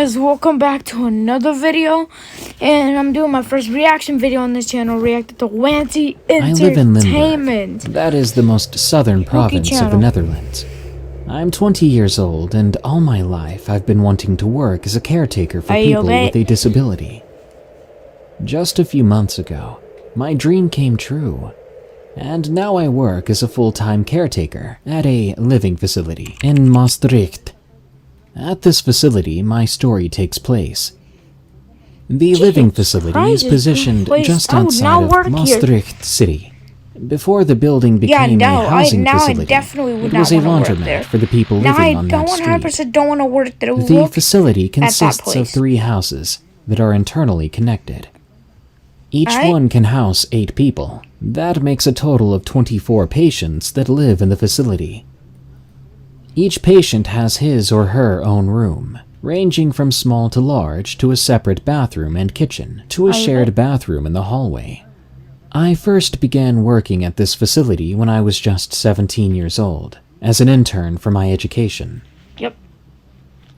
guys, welcome back to another video, and I'm doing my first reaction video on this channel, reacted to wansse I live in Entertainment. Limburg. That is the most southern province of the Netherlands. I'm 20 years old, and all my life I've been wanting to work as a caretaker for people with a disability. Just a few months ago, my dream came true, and now I work as a full-time caretaker at a living facility in Maastricht. At this facility, my story takes place. The living facility is positioned just outside of Maastricht City. Before the building became a housing facility, it was a laundromat for the people living on that street. The facility consists of 3 houses that are internally connected. Each one can house 8 people. That makes a total of 24 patients that live in the facility. Each patient has his or her own room, ranging from small to large, to a separate bathroom and kitchen, to a shared bathroom in the hallway. I first began working at this facility when I was just 17 years old, as an intern for my education. Yep.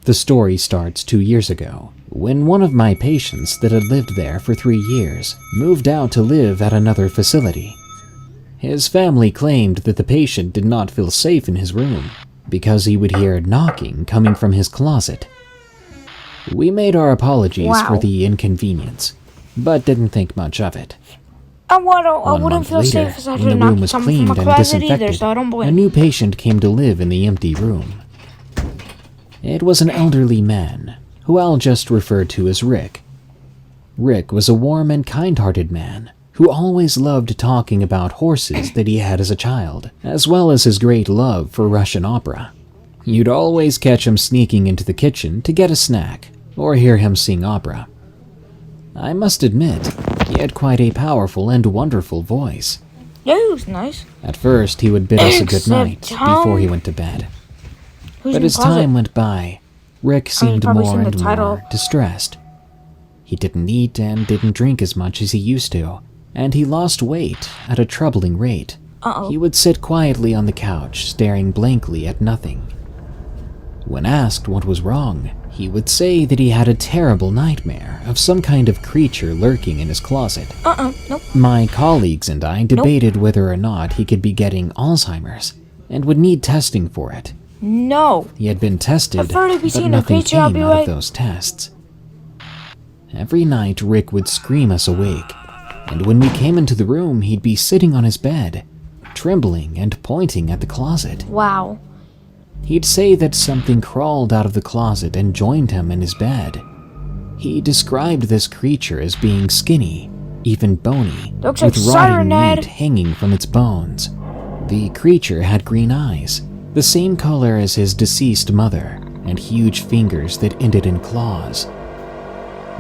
The story starts 2 years ago, when one of my patients that had lived there for 3 years moved out to live at another facility. His family claimed that the patient did not feel safe in his room, because he would hear knocking coming from his closet. We made our apologies for the inconvenience, but didn't think much of it. I wouldn't feel safe if I when the room was cleaned and disinfected, a new patient came to live in the empty room. It was an elderly man, who I'll just refer to as Rick. Rick was a warm and kind-hearted man, who always loved talking about horses that he had as a child, as well as his great love for Russian opera. You'd always catch him sneaking into the kitchen to get a snack, or hear him sing opera. I must admit, he had quite a powerful and wonderful voice. Yeah, he was nice. At first, he would bid us a good night before he went to bed. But as time went by, Rick seemed more and more distressed. He didn't eat and didn't drink as much as he used to, and he lost weight at a troubling rate. He would sit quietly on the couch, staring blankly at nothing. When asked what was wrong, he would say that he had a terrible nightmare of some kind of creature lurking in his closet. Nope. My colleagues and I debated whether or not he could be getting Alzheimer's, and would need testing for it. No. He had been tested, but nothing came out of those tests. Every night, Rick would scream us awake, and when we came into the room, he'd be sitting on his bed, trembling and pointing at the closet. Wow. He'd say that something crawled out of the closet and joined him in his bed. He described this creature as being skinny, even bony, with rotting meat hanging from its bones. The creature had green eyes, the same color as his deceased mother, and huge fingers that ended in claws.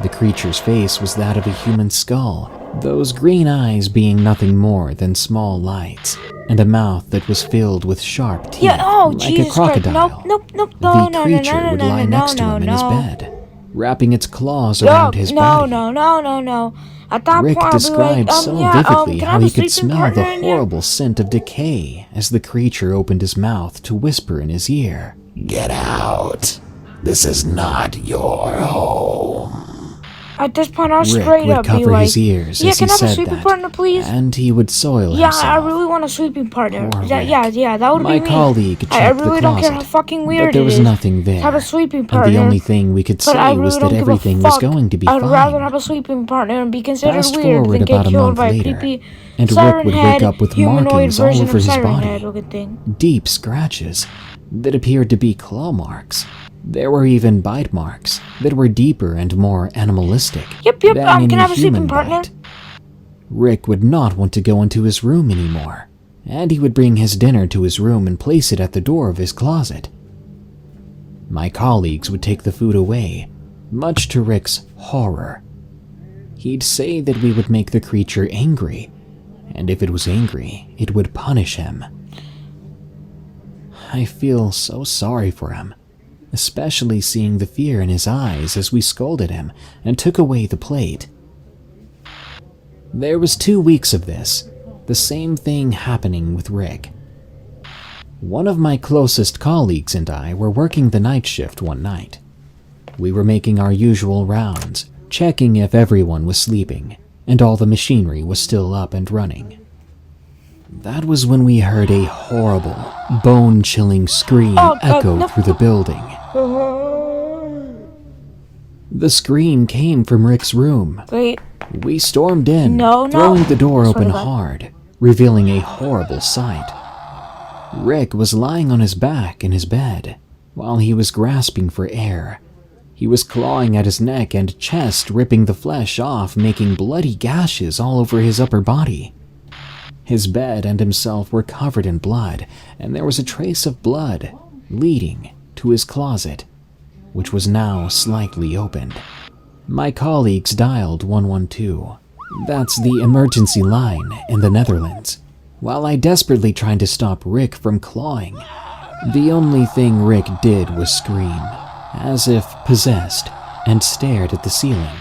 The creature's face was that of a human skull, those green eyes being nothing more than small lights, and a mouth that was filled with sharp teeth, like a crocodile. The creature would lie next to him in his bed, wrapping its claws around his body. Rick described so vividly how he could smell the horrible scent of decay as the creature opened his mouth to whisper in his ear, "Get out! This is not your home." At this point, I'll Rick straight would up cover be like, his ears "Yeah, as can he I have a said sleeping that, partner, please?" and he would soil himself. Yeah, I really want a sleeping partner. Yeah, that would My be me. colleague checked I really the don't care how closet, fucking weird but there was it is nothing there, to have a sleeping partner. and the only thing we could say was that everything was going to be fine. I'd rather have a sleeping partner and be considered Fast weird forward than get about a killed month by a later, creepy and Rick siren would head wake up with humanoid markings all version over of his siren body, head looking thing. deep scratches that appeared to be claw marks. There were even bite marks that were deeper and more animalistic Yep, than can any I have a sleeping human partner? bite. Rick would not want to go into his room anymore, and he would bring his dinner to his room and place it at the door of his closet. My colleagues would take the food away, much to Rick's horror. He'd say that we would make the creature angry, and if it was angry, it would punish him. I feel so sorry for him, especially seeing the fear in his eyes as we scolded him and took away the plate. There was 2 weeks of this, the same thing happening with Rick. One of my closest colleagues and I were working the night shift one night. We were making our usual rounds, checking if everyone was sleeping, and all the machinery was still up and running. That was when we heard a horrible, bone-chilling scream echo through the building. The scream came from Rick's room. Wait. We stormed in, throwing the door open hard, revealing a horrible sight. Rick was lying on his back in his bed, while he was grasping for air. He was clawing at his neck and chest, ripping the flesh off, making bloody gashes all over his upper body. His bed and himself were covered in blood, and there was a trace of blood leading to his closet, which was now slightly opened. My colleagues dialed 112. That's the emergency line in the Netherlands. While I desperately tried to stop Rick from clawing, the only thing Rick did was scream, as if possessed, and stared at the ceiling.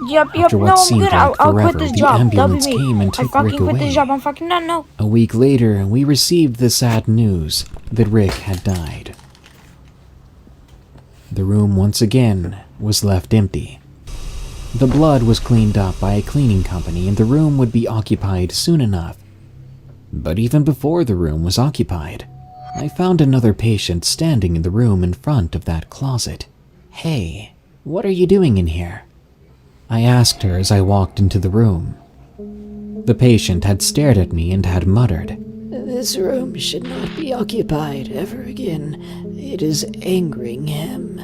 Yep, After what no, I'm seemed good. like I'll forever, quit this the job. ambulance That'll be me. came and took Rick quit away. this job. I'm fucking done. No. A week later, we received the sad news that Rick had died. The room once again was left empty. The blood was cleaned up by a cleaning company and the room would be occupied soon enough. But even before the room was occupied, I found another patient standing in the room in front of that closet. "Hey, what are you doing in here?" I asked her as I walked into the room. The patient had stared at me and had muttered, "This room should not be occupied ever again. It is angering him."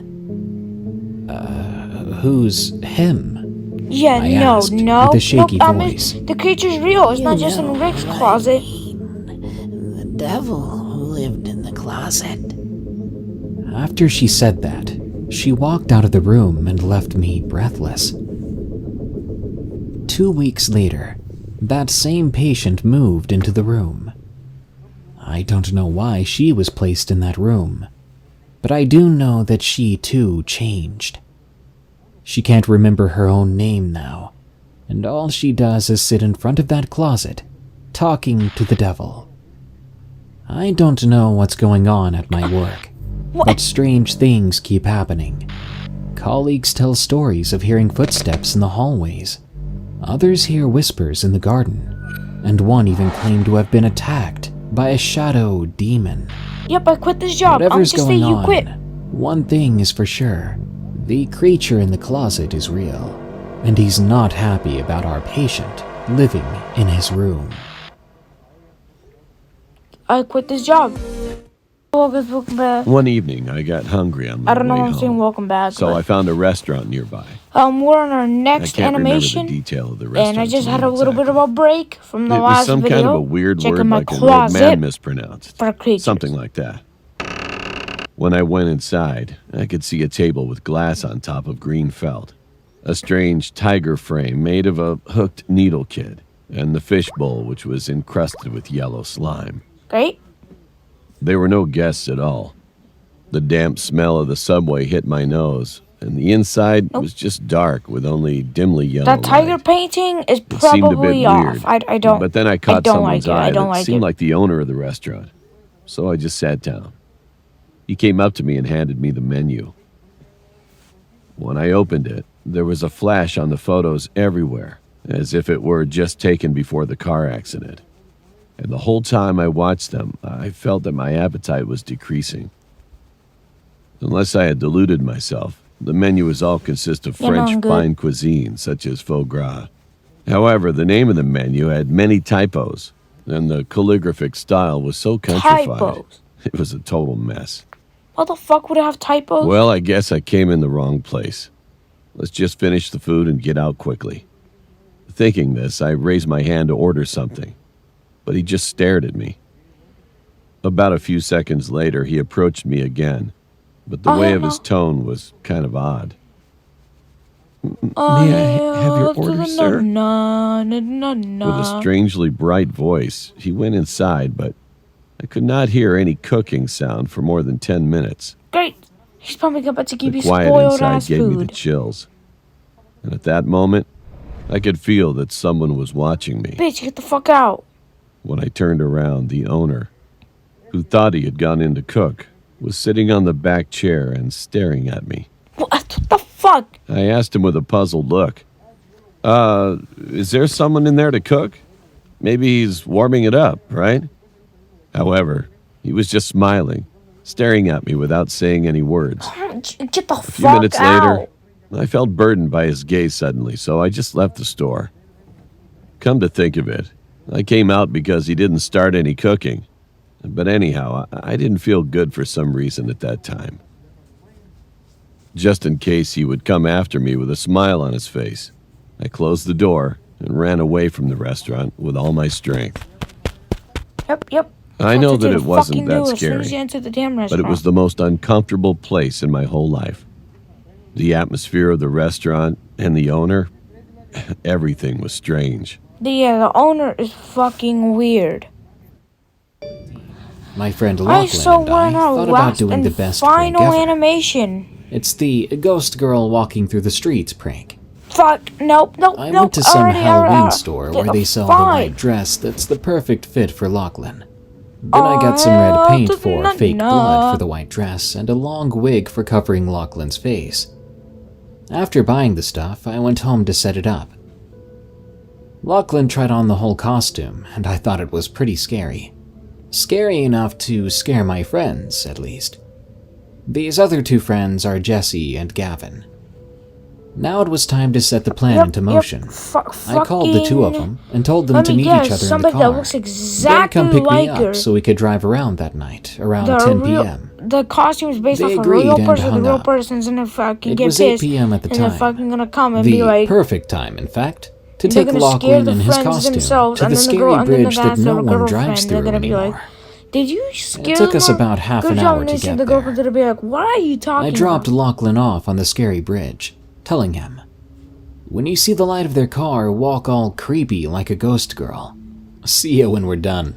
Who's him? Yeah, I no, asked, no. with a shaky nope, voice. The creature's real. It's You not just know in Rick's what I closet. mean. The devil who lived in the closet. After she said that, she walked out of the room and left me breathless. 2 weeks later, that same patient moved into the room. I don't know why she was placed in that room, but I do know that she too changed. She can't remember her own name now, and all she does is sit in front of that closet, talking to the devil. I don't know what's going on at my work, but strange things keep happening. Colleagues tell stories of hearing footsteps in the hallways. Others hear whispers in the garden, and one even claimed to have been attacked by a shadow demon. Yep, I quit this job. Whatever's I'm just saying going you quit. on, one thing is for sure. The creature in the closet is real, and he's not happy about our patient living in his room. I quit this job. Welcome back. One evening, I got hungry on my I don't know way if I'm saying home, welcome back. so but, I found a restaurant nearby. we're on our I next can't animation. remember the detail of the restaurant. And I just had a little bit of a break from the It was last some video. kind of a weird Checking word my like an old man closet mispronounced. for creatures. Something like that. When I went inside, I could see a table with glass on top of green felt, a strange tiger frame made of a hooked needle kit, and the fishbowl which was encrusted with yellow slime. Great. There were no guests at all. The damp smell of the subway hit my nose, and the inside was just dark with only dimly yellow That tiger light. painting is It seemed a bit probably weird, off. I don't. But then I caught don't someone's like it. I eye don't that like seemed it. like the owner of the restaurant, so I just sat down. He came up to me and handed me the menu. When I opened it, there was a flash on the photos everywhere, as if it were just taken before the car accident. And the whole time I watched them, I felt that my appetite was decreasing. Unless I had deluded myself, the menu all consist of Yeah, no, French I'm good. fine cuisine, such as foie gras. However, the name of the menu had many typos, and the calligraphic style was so countrified, Typos. it was a total mess. What the fuck would it have typos? Well, I guess I came in the wrong place. Let's just finish the food and get out quickly. Thinking this, I raised my hand to order something, but he just stared at me. About a few seconds later, he approached me again, but the way of his tone was kind of odd. May I have your order, sir? With a strangely bright voice, he went inside, but I could not hear any cooking sound for more than 10 minutes. Great. He's probably about to give The you quiet spoiled inside ass gave me the food. chills. And at that moment, I could feel that someone was watching me. Bitch, get the fuck out. When I turned around, the owner, who thought he had gone in to cook, was sitting on the back chair and staring at me. What the fuck? I asked him with a puzzled look. Is there someone in there to cook? Maybe he's warming it up, right? However, he was just smiling, staring at me without saying any words. Get the A few fuck minutes out. later, I felt burdened by his gaze suddenly, so I just left the store. Come to think of it, I came out because he didn't start any cooking. But anyhow, I didn't feel good for some reason at that time. Just in case he would come after me with a smile on his face, I closed the door and ran away from the restaurant with all my strength. Yep. I know that it Fucking wasn't do that as soon as you scary, enter the damn but restaurant. it was the most uncomfortable place in my whole life. The atmosphere of the restaurant and the owner, everything was strange. The owner is fucking weird. My friend I Lachlan saw and I one our thought about last doing and the best prank final ever. animation. It's the ghost girl walking through the streets prank. Fuck, nope. I went to some Halloween store where they sell the fine. white dress that's the perfect fit for Lachlan. Then I got some red paint for fake blood for the white dress and a long wig for covering Lachlan's face. After buying the stuff, I went home to set it up. Lachlan tried on the whole costume, and I thought it was pretty scary. Scary enough to scare my friends, at least. These other two friends are Jesse and Gavin. Now it was time to set the plan into motion. I called the two of them and told them to meet each other in the somebody car. that looks exactly then come pick like me her. up so we could drive around that night, around 10 p.m. The costume is based They off a agreed real and person. The hung real up. person's gonna fucking It get was pissed. 8 p.m. at the and they're time. fucking gonna come and The be like, perfect time, in fact, to they're take gonna scare Lachlan the in his friends costume themselves, to and the then the scary girl, and then the bridge guy that that's no their one girlfriend. drives They're through gonna be anymore. like, did you scare It took them? us about half Good an job, hour to Missy. get The there. girlfriend's gonna be like, what are you talking I dropped about? Lachlan off on the scary bridge, telling him, "When you see the light of their car, walk all creepy like a ghost girl. See you when we're done."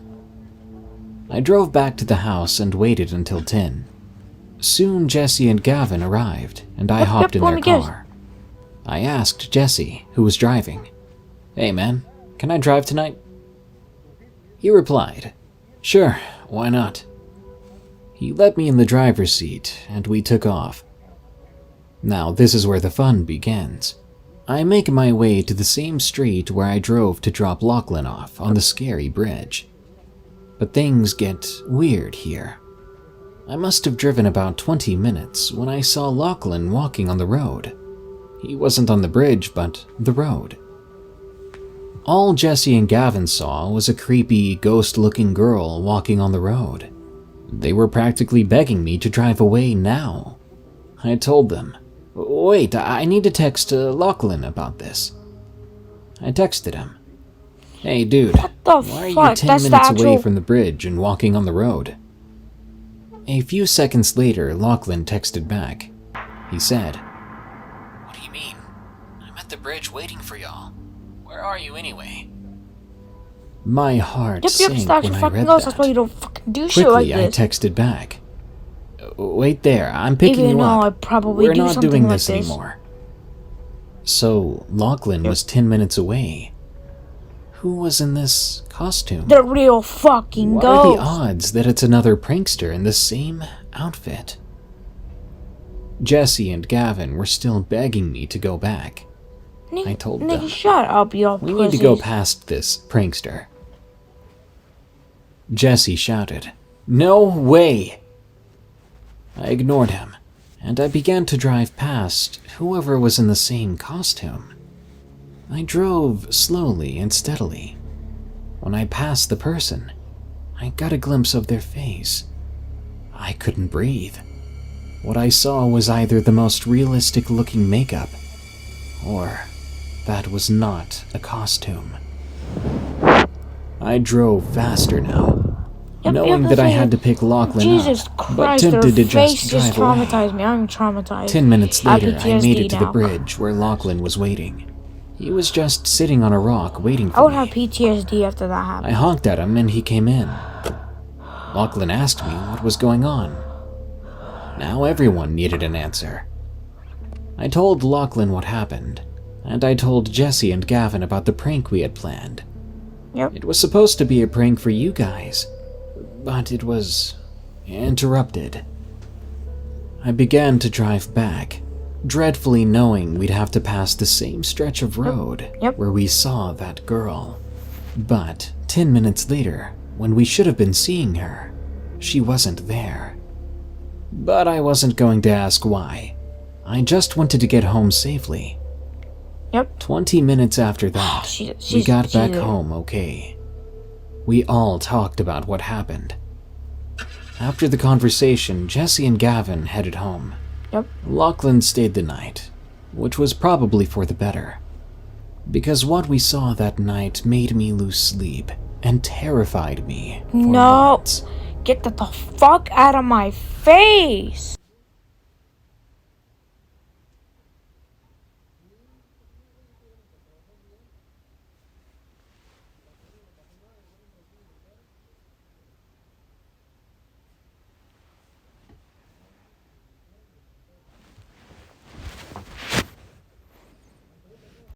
I drove back to the house and waited until 10. Soon Jesse and Gavin arrived, and I hopped in their car. I asked Jesse, who was driving, "Hey man, can I drive tonight?" He replied, "Sure, why not?" He let me in the driver's seat, and we took off. Now this is where the fun begins. I make my way to the same street where I drove to drop Lachlan off on the scary bridge. But things get weird here. I must have driven about 20 minutes when I saw Lachlan walking on the road. He wasn't on the bridge, but the road. All Jesse and Gavin saw was a creepy, ghost-looking girl walking on the road. They were practically begging me to drive away now. I told them, "Wait, I need to text Lachlan about this." I texted him, "Hey dude, What the why are you fuck? 10 That's the minutes away actual... from the bridge and walking on the road?" A few seconds later, Lachlan texted back. He said, "What do you mean? I'm at the bridge waiting for y'all. Where are you anyway?" My heart sank Stop when your I fucking read ghost. that. That's why you don't fucking do shit like Quickly, I this. texted back, "Wait there, I'm picking Even you though up. I probably We're do not something doing like this this. anymore." So, Lachlan was 10 minutes away. Who was in this costume? The real fucking What are the ghost. odds that it's another prankster in the same outfit? Jesse and Gavin were still begging me to go back. I told them, Shut up, you "We need to go past this prankster." Jesse shouted, "No way!" I ignored him, and I began to drive past whoever was in the same costume. I drove slowly and steadily. When I passed the person, I got a glimpse of their face. I couldn't breathe. What I saw was either the most realistic-looking makeup, or that was not a costume. I drove faster now, knowing that I had to pick Lachlan Jesus up, Christ, but tempted their to face just drive away. traumatized me. I'm traumatized. 10 minutes later, I made it to the now. bridge where Lachlan was waiting. He was just sitting on a rock waiting I for would me. have PTSD after that I happened. honked at him and he came in. Lachlan asked me what was going on. Now everyone needed an answer. I told Lachlan what happened, and I told Jesse and Gavin about the prank we had planned. Yep. It was supposed to be a prank for you guys, but it was interrupted. I began to drive back, dreadfully knowing we'd have to pass the same stretch of road Yep. where we saw that girl. But 10 minutes later, when we should have been seeing her, she wasn't there. But I wasn't going to ask why. I just wanted to get home safely. Yep. 20 minutes after that, we got back there. home okay. We all talked about what happened. After the conversation, Jesse and Gavin headed home. Yep. Lachlan stayed the night, which was probably for the better. Because what we saw that night made me lose sleep and terrified me for No. months. Get the fuck out of my face!